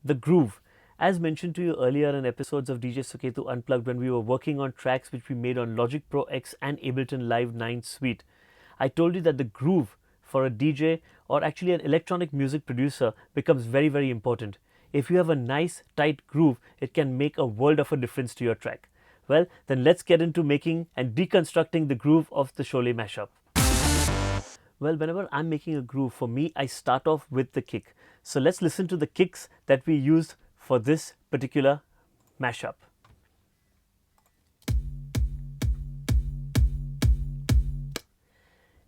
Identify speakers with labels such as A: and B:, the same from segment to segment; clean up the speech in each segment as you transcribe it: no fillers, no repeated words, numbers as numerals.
A: the groove. As mentioned to you earlier in episodes of DJ Suketu Unplugged when we were working on tracks which we made on Logic Pro X and Ableton Live 9 Suite, I told you that the groove for a DJ or actually an electronic music producer becomes very, very important. If you have a nice tight groove, it can make a world of a difference to your track. Well, then let's get into making and deconstructing the groove of the Sholay mashup. Well, whenever I'm making a groove, for me, I start off with the kick. So let's listen to the kicks that we used for this particular mashup.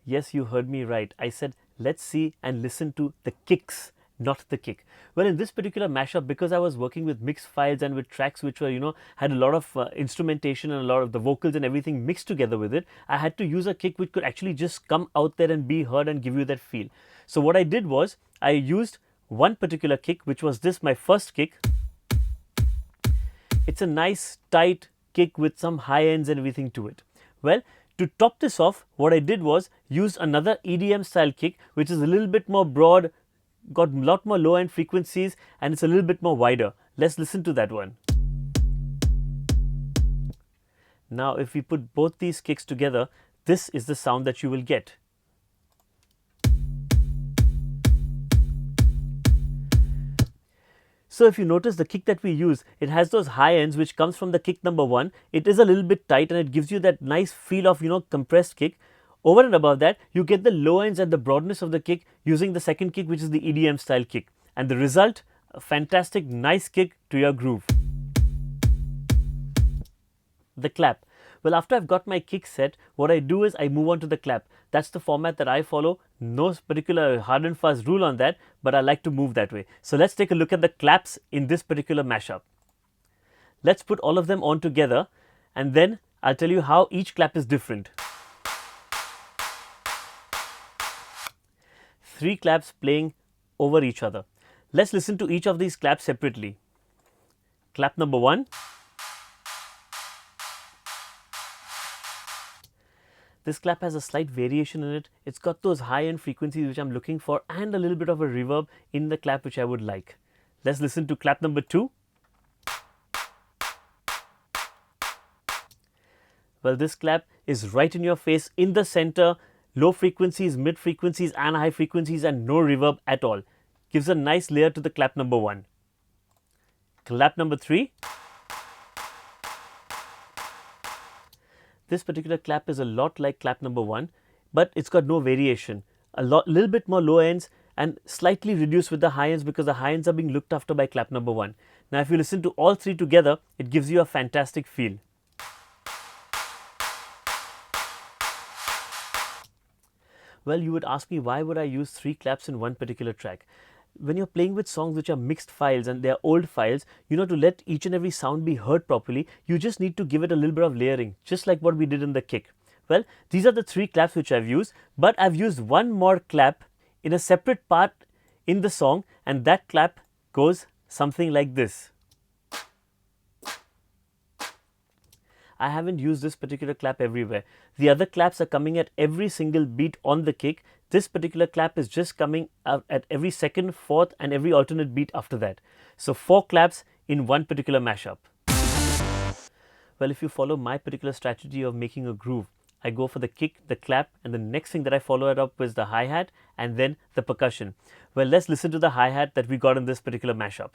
A: Yes, you heard me right. I said, let's see and listen to the kicks, not the kick. Well, in this particular mashup, because I was working with mixed files and with tracks which were, had a lot of instrumentation and a lot of the vocals and everything mixed together with it, I had to use a kick which could actually just come out there and be heard and give you that feel. So what I did was, I used one particular kick, which was this, my first kick. It's a nice tight kick with some high ends and everything to it. Well, to top this off, what I did was use another EDM style kick, which is a little bit more broad, got a lot more low end frequencies, and it's a little bit more wider. Let's listen to that one. Now, if we put both these kicks together, this is the sound that you will get. So if you notice the kick that we use, it has those high ends which comes from the kick number 1. It is a little bit tight and it gives you that nice feel of compressed kick. Over and above that, you get the low ends and the broadness of the kick using the second kick, which is the EDM style kick. And the result, a fantastic nice kick to your groove. The clap. Well, after I've got my kick set, what I do is I move on to the clap. That's the format that I follow. No particular hard and fast rule on that, but I like to move that way. So let's take a look at the claps in this particular mashup. Let's put all of them on together and then I'll tell you how each clap is different. 3 claps playing over each other. Let's listen to each of these claps separately. Clap number 1. This clap has a slight variation in it. It's got those high end frequencies which I'm looking for and a little bit of a reverb in the clap which I would like. Let's listen to clap number 2. Well, this clap is right in your face, in the center, low frequencies, mid frequencies and high frequencies and no reverb at all. Gives a nice layer to the clap number 1. Clap number 3. This particular clap is a lot like clap number 1, but it's got no variation. Little bit more low ends and slightly reduced with the high ends because the high ends are being looked after by clap number 1. Now, if you listen to all 3 together, it gives you a fantastic feel. Well, you would ask me, why would I use 3 claps in one particular track? When you're playing with songs which are mixed files and they're old files, to let each and every sound be heard properly, you just need to give it a little bit of layering, just like what we did in the kick. Well, these are the 3 claps which I've used, but I've used one more clap in a separate part in the song, and that clap goes something like this. I haven't used this particular clap everywhere. The other claps are coming at every single beat on the kick. This particular clap is just coming out at every second, fourth and every alternate beat after that. So 4 claps in one particular mashup. Well, if you follow my particular strategy of making a groove, I go for the kick, the clap, and the next thing that I follow it up with the hi-hat and then the percussion. Well, let's listen to the hi-hat that we got in this particular mashup.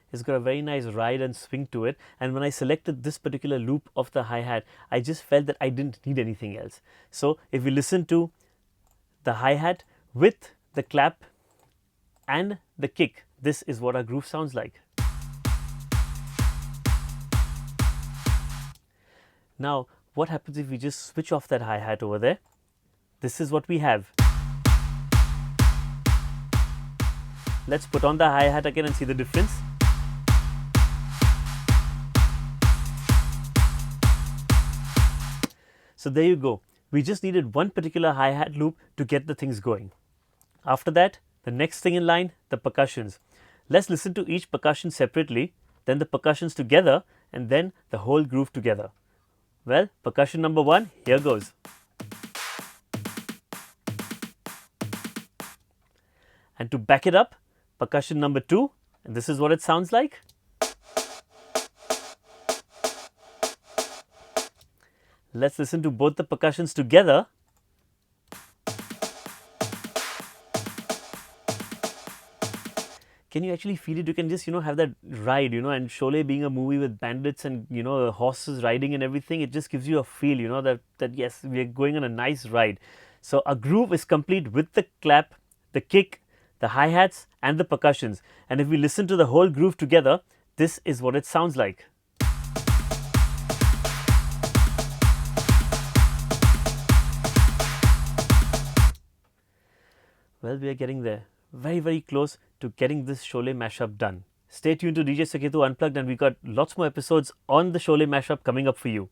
A: It's got a very nice ride and swing to it, and when I selected this particular loop of the hi-hat, I just felt that I didn't need anything else. So if we listen to the hi-hat with the clap and the kick, this is what our groove sounds like. Now, what happens if we just switch off that hi-hat over there? This is what we have. Let's put on the hi-hat again and see the difference. So there you go. We just needed one particular hi-hat loop to get the things going. After that, the next thing in line, the percussions. Let's listen to each percussion separately, then the percussions together, and then the whole groove together. Well, percussion number 1, here goes. And to back it up, percussion number 2, and this is what it sounds like. Let's listen to both the percussions together. Can you actually feel it? You can just, have that ride, and Sholay being a movie with bandits and, horses riding and everything, it just gives you a feel, that yes, we are going on a nice ride. So a groove is complete with the clap, the kick, the hi-hats and the percussions. And if we listen to the whole groove together, this is what it sounds like. Well, we are getting there. Very, very close to getting this Sholay mashup done. Stay tuned to DJ Suketu Unplugged, and we got lots more episodes on the Sholay mashup coming up for you.